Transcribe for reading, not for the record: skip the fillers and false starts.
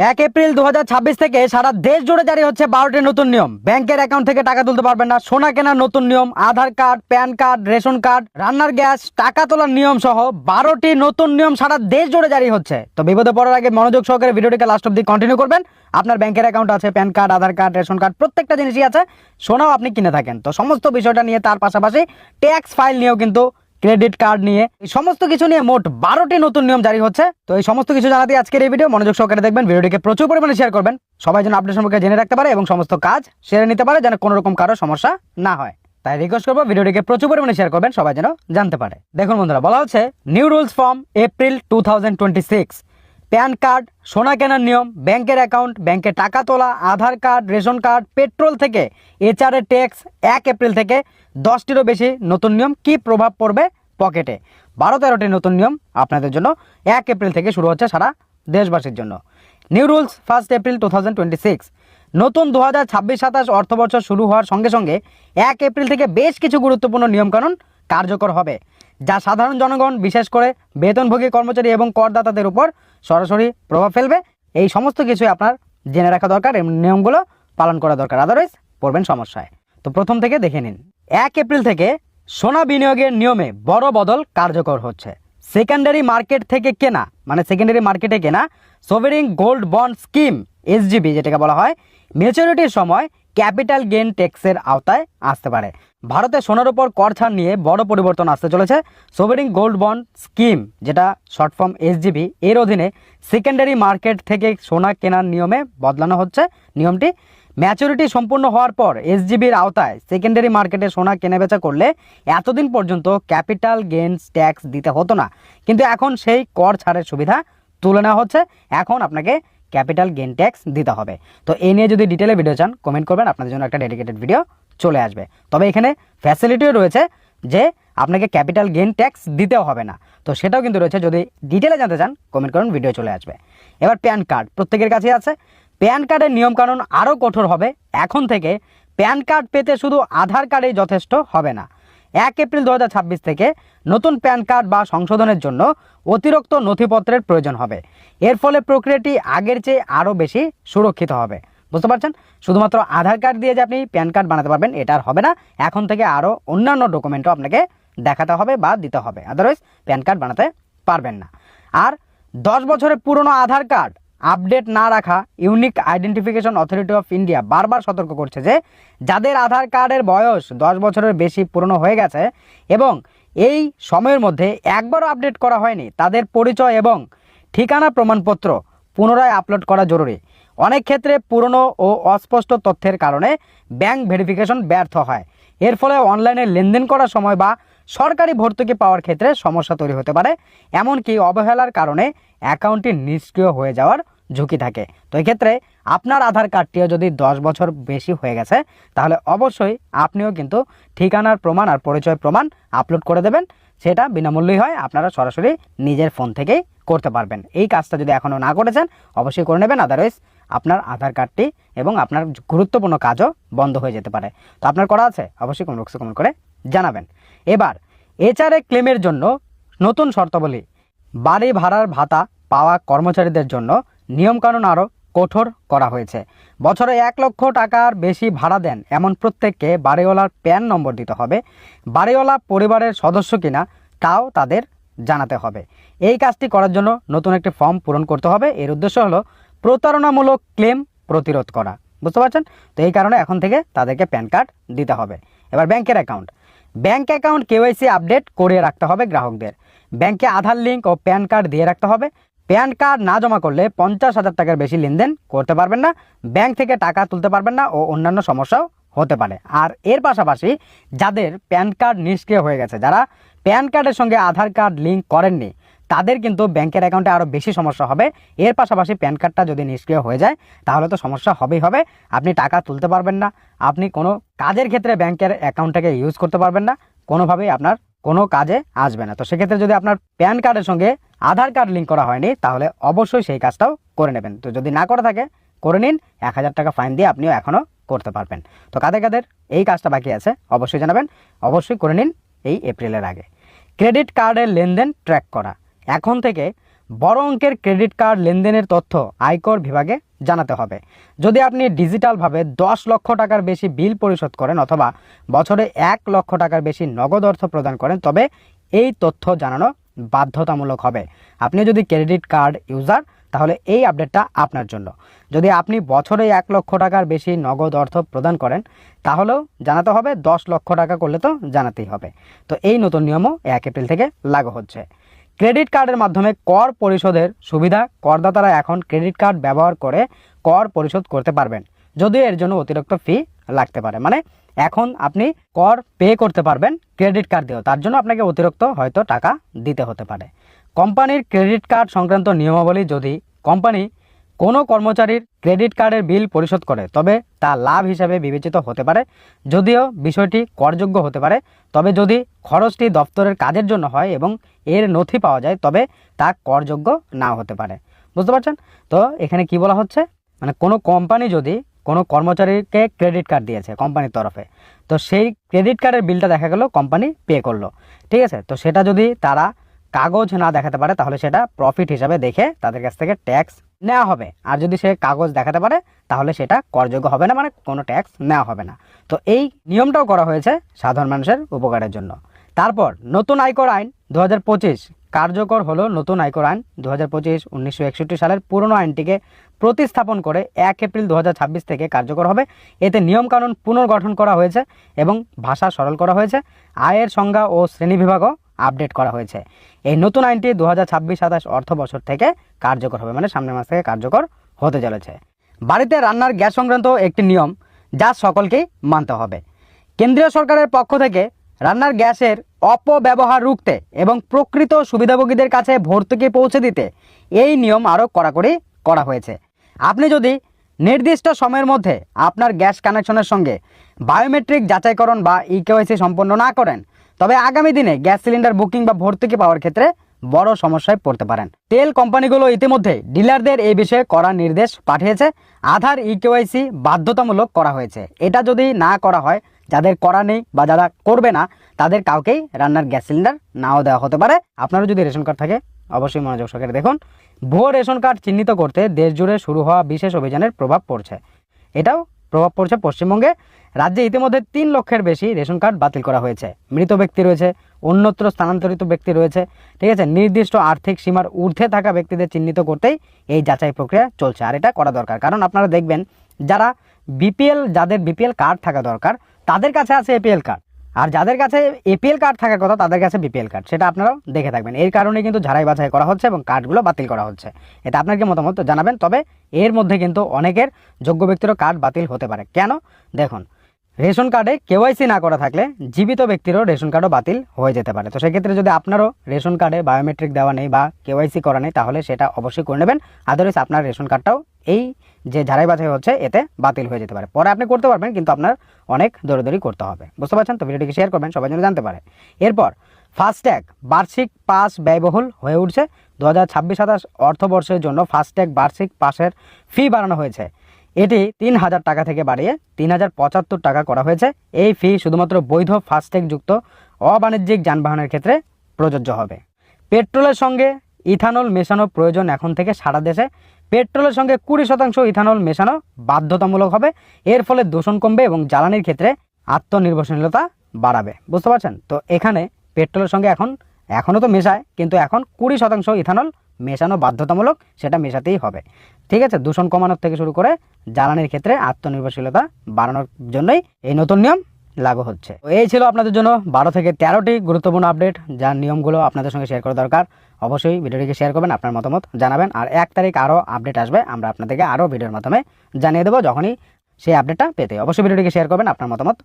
1 April 2026 থেকে সারা দেশ জুড়ে জারি হচ্ছে 12টি নতুন নিয়ম। ব্যাংকের অ্যাকাউন্ট থেকে টাকা তুলতে পারবেন না, সোনা কেনার নতুন নিয়ম, Aadhaar card, PAN card, ration card, রান্নার গ্যাস, টাকা তোলার নিয়ম সহ 12টি নতুন নিয়ম সারা দেশ জুড়ে জারি হচ্ছে। তো বিপদে পড়ার আগে মনোযোগ সহকারে ভিডিওটিকে লাস্ট অব্দি কন্টিনিউ করবেন। আপনার ব্যাংকের অ্যাকাউন্ট আছে, প্যান কার্ড, আধার কার্ড, রেশন কার্ড, প্রত্যেকটা জিনিসই আছে, সোনাও আপনি কিনে থাকেন। তো সমস্ত বিষয়টা নিয়ে, তার পাশাপাশি ট্যাক্স ফাইল নিয়েও কিন্তু, ক্রেডিট কার্ড নিয়ে, এই সমস্ত কিছু নিয়ে মোট 12টি নতুন নিয়ম জারি হচ্ছে। তো এই সমস্ত কিছু জানাতে আজকের এই ভিডিও মনোযোগ সহকারে দেখবেন। ভিডিওটিকে প্রচুর পরিমাণে শেয়ার করবেন, সবাই যেন আপডেট সম্পর্কে জেনে রাখতে পারে এবং সমস্ত কাজ সেরে নিতে পারে, যেন কোনো রকম কারো সমস্যা না হয়। তাই রিকোয়েস্ট করবো ভিডিওটিকে প্রচুর পরিমাণে শেয়ার করবেন, সবাই যেন জানতে পারে। দেখুন বন্ধুরা, বলা হচ্ছে new rules from April 2026। Pan card, সোনা কেনার নিয়ম, ব্যাংকের অ্যাকাউন্ট, ব্যাংকে টাকা তোলা, আধার কার্ড, রেশন কার্ড, পেট্রোল থেকে এচআরএ ট্যাক্স 1 এপ্রিল থেকে 10টিরও বেশি নতুন নিয়ম কি প্রভাব পড়বে পকেটে। 12-13টি নতুন নিয়ম আপনাদের জন্য 1 এপ্রিল থেকে শুরু হচ্ছে সারা দেশবাসীর জন্য। New rules 1 April 2026। নতুন 2026-27 অর্থবর্ষ শুরু হওয়ার সঙ্গে সঙ্গে 1 এপ্রিল থেকে বেশ কিছু গুরুত্বপূর্ণ নিয়মকানুন কার্যকর হবে, যা সাধারণ জনগণ, বিশেষ করে বেতনভোগী কর্মচারী এবং করদাতাদের উপর সরাসরি প্রভাব ফেলবে। এই সমস্ত কিছুই আপনার জেনে রাখা দরকার, এই নিয়মগুলো পালন করা দরকার, আদারওয়াইজ পড়বেন সমস্যায়। তো প্রথম থেকে দেখে নিন। 1 এপ্রিল থেকে সোনা বিনিয়োগের নিয়মে বড় বদল কার্যকর হচ্ছে। সেকেন্ডারি মার্কেট থেকে কেনা, মানে সেকেন্ডারি মার্কেটে কেনা সভেরিং গোল্ড বন্ড স্কিম, এসজিবি যেটাকে বলা হয়, ম্যাচুরিটির সময় ক্যাপিটাল গেইন ট্যাক্সের আওতায় আসতে পারে। ভারতে সোনার উপর কর ছাড় নিয়ে বড় পরিবর্তন আসতে চলেছে। সভেরিং গোল্ড বন্ড স্কিম, যেটা শর্ট ফর্ম এসজিবি, এর অধীনে সেকেন্ডারি মার্কেট থেকে সোনা কেনার নিয়মে বদলানো হচ্ছে। নিয়মটি ম্যাচুরিটি সম্পূর্ণ হওয়ার পর এসজিবির আওতায় সেকেন্ডারি মার্কেটে সোনা কেনাবেচা করলে এতদিন পর্যন্ত ক্যাপিটাল গেইনস ট্যাক্স দিতে হতো না, কিন্তু এখন সেই কর ছাড়ের সুবিধা তুলে নেওয়া হচ্ছে। এখন আপনাকে ক্যাপিটাল গেইন ট্যাক্স দিতে হবে। তো এই নিয়ে যদি ডিটেলে ভিডিও চান কমেন্ট করবেন, আপনাদের জন্য একটা ডেডিকেটেড ভিডিও চলে আসবে। তবে এখানে ফ্যাসিলিটিও রয়েছে যে আপনাকে ক্যাপিটাল গেইন ট্যাক্স দিতেও হবে না, তো সেটাও কিন্তু রয়েছে। যদি ডিটেলে জানতে চান কমেন্ট করুন, ভিডিও চলে আসবে। এবার প্যান কার্ড প্রত্যেকের কাছেই আছে। প্যান কার্ডের নিয়মকানুন আরও কঠোর হবে। এখন থেকে প্যান কার্ড পেতে শুধু আধার কার্ডেই যথেষ্ট হবে না। 1 এপ্রিল 2026 থেকে নতুন প্যান কার্ড বা সংশোধনের জন্য অতিরিক্ত নথিপত্রের প্রয়োজন হবে। এর ফলে প্রক্রিয়াটি আগের চেয়ে আরও বেশি সুরক্ষিত হবে। বুঝতে পারছেন? শুধুমাত্র আধার কার্ড দিয়ে যে আপনি প্যান কার্ড বানাতে পারবেন এটা আর হবে না। এখন থেকে আরও অন্যান্য ডকুমেন্টও আপনাকে দেখাতে হবে বা দিতে হবে, আদারওয়াইজ প্যান কার্ড বানাতে পারবেন না। আর 10 বছরের পুরনো আধার কার্ড আপডেট না রাখা unique identification authority of India বারবার সতর্ক করছে যে যাদের আধার কার্ডের বয়স 10 বছরের বেশি পুরনো হয়ে গেছে এবং এই সময়ের মধ্যে একবারও আপডেট করা হয়নি, তাদের পরিচয় এবং ঠিকানা প্রমাণপত্র পুনরায় আপলোড করা জরুরি। অনেক ক্ষেত্রে পুরনো ও অস্পষ্ট তথ্যের কারণে ব্যাংক ভেরিফিকেশন ব্যর্থ হয়। এর ফলে অনলাইনে লেনদেন করার সময় বা সরকারি ভর্তুকি পাওয়ার ক্ষেত্রে সমস্যা তৈরি হতে পারে। এমনকি অবহেলার কারণে অ্যাকাউন্টটি নিষ্ক্রিয় হয়ে যাওয়ার ঝুঁকি থাকে। তো এক্ষেত্রে আপনার আধার কার্ডটিও যদি 10 বছর বেশি হয়ে গেছে তাহলে অবশ্যই আপনিও কিন্তু ঠিকানার প্রমাণ আর পরিচয় প্রমাণ আপলোড করে দেবেন। সেটা বিনামূল্যেই হয়, আপনারা সরাসরি নিজের ফোন থেকেই করতে পারবেন। এই কাজটা যদি এখনও না করেছেন অবশ্যই করে নেবেন, আদারওয়াইজ আপনার আধার কার্ডটি এবং আপনার গুরুত্বপূর্ণ কাজও বন্ধ হয়ে যেতে পারে। তো আপনার করা আছে অবশ্যই কমেন্ট বক্সে কমেন্ট করে জানাবেন। এবার এচআরএ ক্লেমের জন্য নতুন শর্তাবলী। বাড়ি ভাড়ার ভাতা পাওয়া কর্মচারীদের জন্য নিয়মকানুন আরও কঠোর করা হয়েছে। বছরে 1 লক্ষ টাকার বেশি ভাড়া দেন এমন প্রত্যেককে বাড়িওয়ালার প্যান নম্বর দিতে হবে। বাড়িওয়ালা পরিবারের সদস্য কিনা তাও তাদের জানাতে হবে। এই কাজটি করার জন্য নতুন একটি ফর্ম পূরণ করতে হবে। এর উদ্দেশ্য হলো প্রতারণামূলক ক্লেম প্রতিরোধ করা। বুঝতে পারছেন? তো এই কারণে এখন থেকে তাদেরকে প্যান কার্ড দিতে হবে। এবার ব্যাংকের account. Bank account KYC update করে রাখতে হবে গ্রাহকদের। ব্যাংকে আধার লিঙ্ক ও প্যান কার্ড দিয়ে রাখতে হবে। প্যান কার্ড না জমা করলে 50,000 টাকার বেশি লেনদেন করতে পারবেন না, ব্যাংক থেকে টাকা তুলতে পারবেন না ও অন্যান্য সমস্যাও হতে পারে। আর এর পাশাপাশি যাদের প্যান কার্ড নিষ্ক্রিয় হয়ে গেছে, যারা প্যান কার্ডের সঙ্গে আধার কার্ড লিঙ্ক করেননি, তাদের কিন্তু ব্যাংকের অ্যাকাউন্টে আরও বেশি সমস্যা হবে। এর পাশাপাশি প্যান কার্ডটা যদি নিষ্ক্রিয় হয়ে যায় তাহলে তো সমস্যা হবেই হবে। আপনি টাকা তুলতে পারবেন না, আপনি কোনো কাজের ক্ষেত্রে ব্যাংকের অ্যাকাউন্টটাকে ইউজ করতে পারবেন না, কোনোভাবেই আপনার কোনো কাজে আসবে না। তো সেক্ষেত্রে যদি আপনার প্যান কার্ডের সঙ্গে আধার কার্ড লিঙ্ক করা হয়নি তাহলে অবশ্যই সেই কাজটাও করে নেবেন। তো যদি না করে থাকে করে নিন, 1000 টাকা ফাইন দিয়ে আপনিও এখনও করতে পারবেন। তো কাদের কাদের এই কাজটা বাকি আছে অবশ্যই জানাবেন, অবশ্যই করে নিন এই এপ্রিলের আগে। ক্রেডিট কার্ডের লেনদেন ট্র্যাক করা। এখন থেকে বড় অঙ্কের ক্রেডিট কার্ড লেনদেনের তথ্য আয়কর বিভাগে জানাতে হবে। যদি আপনি ডিজিটালভাবে 10 লক্ষ টাকার বেশি বিল পরিশোধ করেন অথবা বছরে 1 লক্ষ টাকার বেশি নগদ অর্থ প্রদান করেন তবে এই তথ্য জানানো বাধ্যতামূলক হবে। আপনি যদি ক্রেডিট কার্ড ইউজার তাহলে এই আপডেটটা আপনার জন্য। যদি আপনি বছরে 1 লক্ষ টাকার বেশি নগদ অর্থ প্রদান করেন তাহলেও জানাতে হবে, 10 লক্ষ টাকা করলে তো জানাতেই হবে। তো এই নতুন নিয়মও 1 এপ্রিল থেকে লাগু হচ্ছে। ক্রেডিট কার্ডের মাধ্যমে কর পরিশোধের সুবিধা, করদাতারা এখন ক্রেডিট কার্ড ব্যবহার করে কর পরিশোধ করতে পারবেন, যদিও এর জন্য অতিরিক্ত ফি লাগতে পারে। মানে এখন আপনি কর পে করতে পারবেন ক্রেডিট কার্ড দিয়েও, তার জন্য আপনাকে অতিরিক্ত হয়তো টাকা দিতে হতে পারে। কোম্পানির ক্রেডিট কার্ড সংক্রান্ত নিয়মাবলী: যদি কোম্পানি কোনো কর্মচারীর ক্রেডিট কার্ডের বিল পরিশোধ করে তবে তা লাভ হিসাবে বিবেচিত হতে পারে, যদিও বিষয়টি করযোগ্য হতে পারে। তবে যদি খরচটি দপ্তরের কাজের জন্য হয় এবং এর নথি পাওয়া যায় তবে তা করযোগ্য নাও হতে পারে। বুঝতে পারছেন? তো এখানে কি বলা হচ্ছে, মানে কোনো কোম্পানি যদি কোনো কর্মচারীকে ক্রেডিট কার্ড দিয়েছে কোম্পানির তরফে, তো সেই ক্রেডিট কার্ডের বিলটা দেখা গেল কোম্পানি পে করলো, ঠিক আছে, তো সেটা যদি তারা কাগজ না দেখাতে পারে তাহলে সেটা প্রফিট হিসাবে দেখে তাদের কাছ থেকে ট্যাক্স নেওয়া হবে। আর যদি সে কাগজ দেখাতে পারে তাহলে সেটা করযোগ্য হবে না, মানে কোনো ট্যাক্স নেওয়া হবে না। তো এই নিয়মটাও করা হয়েছে সাধারণ মানুষের উপকারের জন্য। তারপর নতুন আয়কর আইন 2025 কার্যকর হলো। নতুন আয়কর আইন 2025 1961 সালের পুরনো আইনটিকে প্রতিস্থাপন করে 1 এপ্রিল 2026 থেকে কার্যকর হবে। এতে নিয়মকানুন পুনর্গঠন করা হয়েছে এবং ভাষা সরল করা হয়েছে। আয়ের সংজ্ঞা ও শ্রেণীবিভাগও আপডেট করা হয়েছে। এই নতুন আইনটি 2026-27 অর্থ বছর থেকে কার্যকর হবে, মানে সামনের মাস থেকে কার্যকর হতে চলেছে। বাড়িতে রান্নার গ্যাস সংক্রান্ত একটি নিয়ম যা সকলকেই মানতে হবে। কেন্দ্রীয় সরকারের পক্ষ থেকে রান্নার গ্যাসের অপব্যবহার রুখতে এবং প্রকৃত সুবিধাভোগীদের কাছে ভর্তুকি পৌঁছে দিতে এই নিয়ম আরও কড়াকড়ি করা হয়েছে। আপনি যদি নির্দিষ্ট সময়ের মধ্যে আপনার গ্যাস কানেকশনের সঙ্গে বায়োমেট্রিক যাচাইকরণ বা ইকেওয়াইসি সম্পন্ন না করেন তবে আগামী দিনে গ্যাস সিলিন্ডার বুকিং বা ভর্তুকি পাওয়ার ক্ষেত্রে বড় সমস্যায় পড়তে পারেন। তেল কোম্পানিগুলো ইতিমধ্যে ডিলারদের এই বিষয়ে কড়া নির্দেশ পাঠিয়েছে। আধার ইকেওয়াইসি বাধ্যতামূলক করা হয়েছে। এটা যদি না করা হয়, যাদের করা নেই বা যারা করবে না তাদের কাউকেই রান্নার গ্যাস সিলিন্ডার নাও দেওয়া হতে পারে। আপনারও যদি রেশন কার্ড থাকে অবশ্যই মনোযোগ সহকারে দেখুন। ভুয়ো রেশন কার্ড চিহ্নিত করতে দেশ জুড়ে শুরু হওয়া বিশেষ অভিযানের প্রভাব পড়ছে। এটাও প্রভাব পড়ছে পশ্চিমবঙ্গে। রাজ্যে ইতিমধ্যে 3 লক্ষের বেশি রেশন কার্ড বাতিল করা হয়েছে। মৃত ব্যক্তি রয়েছে, অন্যত্র স্থানান্তরিত ব্যক্তি রয়েছে, ঠিক আছে। নির্দিষ্ট আর্থিক সীমার ঊর্ধ্বে থাকা ব্যক্তিদের চিহ্নিত করতেই এই যাচাই প্রক্রিয়া চলছে। আর এটা করা দরকার, কারণ আপনারা দেখবেন যারা যাদের বিপিএল কার্ড থাকা দরকার তাদের কাছে আছে এপিএল কার্ড, আর যাদের কাছে এপিএল কার্ড থাকার কথা তাদের কাছে বিপিএল কার্ড। সেটা আপনারাও দেখে থাকবেন। এর কারণে কিন্তু ঝাড়াই বাছাই করা হচ্ছে এবং কার্ডগুলো বাতিল করা হচ্ছে। এটা আপনার কি মতামত জানাবেন। তবে এর মধ্যে কিন্তু অনেকের যোগ্য ব্যক্তিরও কার্ড বাতিল হতে পারে। কেন? দেখুন, রেশন কার্ডে কেওয়াইসি না করা থাকলে জীবিত ব্যক্তিরও রেশন কার্ডও বাতিল হয়ে যেতে পারে। তো সেক্ষেত্রে যদি আপনারও রেশন কার্ডে বায়োমেট্রিক দেওয়া নেই বা কেওয়াইসি করা নেই তাহলে সেটা অবশ্যই করে নেবেন। আদারওয়াইজ আপনার রেশন কার্ডটাও এই যে ঝাড়াই বাছাই হচ্ছে এতে বাতিল হয়ে যেতে পারে। পরে আপনি করতে পারবেন কিন্তু আপনার অনেক দৌড়াদৌড়ি করতে হবে। বুঝতে পারছেন? তো ভিডিওটিকে শেয়ার করবেন, সবাই যেন জানতে পারে। এরপর ফাস্ট্যাগ বার্ষিক পাস ব্যয়বহুল হয়ে উঠছে। 2026-27 অর্থবর্ষের জন্য ফাস্ট্যাগ বার্ষিক পাসের ফি বাড়ানো হয়েছে। এটি 3000 টাকা থেকে বাড়িয়ে 3075 টাকা করা হয়েছে। এই ফি শুধুমাত্র বৈধ ফাস্ট্যাগ যুক্ত অবাণিজ্যিক যানবাহনের ক্ষেত্রে প্রযোজ্য হবে। পেট্রোলের সঙ্গে ইথানল মেশানো প্রয়োজন এখন থেকে সারা দেশে। পেট্রোলের সঙ্গে 20% ইথানল মেশানো বাধ্যতামূলক হবে। এর ফলে দূষণ কমবে এবং জ্বালানির ক্ষেত্রে আত্মনির্ভরশীলতা বাড়াবে। বুঝতে পারছেন? তো এখানে পেট্রোলের সঙ্গে এখনও তো মেশায়, কিন্তু এখন 20% ইথানল মেশানো বাধ্যতামূলক, সেটা মেশাতেই হবে। ঠিক আছে? দূষণ কমানোর থেকে শুরু করে জ্বালানির ক্ষেত্রে আত্মনির্ভরশীলতা বাড়ানোর জন্যই এই নতুন নিয়ম লাগু হচ্ছে। তো এই ছিল আপনাদের জন্য 12 থেকে 13টি গুরুত্বপূর্ণ আপডেট, যার নিয়মগুলো আপনাদের সঙ্গে শেয়ার করা দরকার। অবশ্যই ভিডিওটিকে শেয়ার করবেন, আপনার মতামত জানাবেন। আর 1 তারিখ আরও আপডেট আসবে, আমরা আপনাদেরকে আরও ভিডিওর মাধ্যমে জানিয়ে দেবো। যখনই সেই আপডেটটা পেতে অবশ্যই ভিডিওটিকে শেয়ার করবেন, আপনার মতামত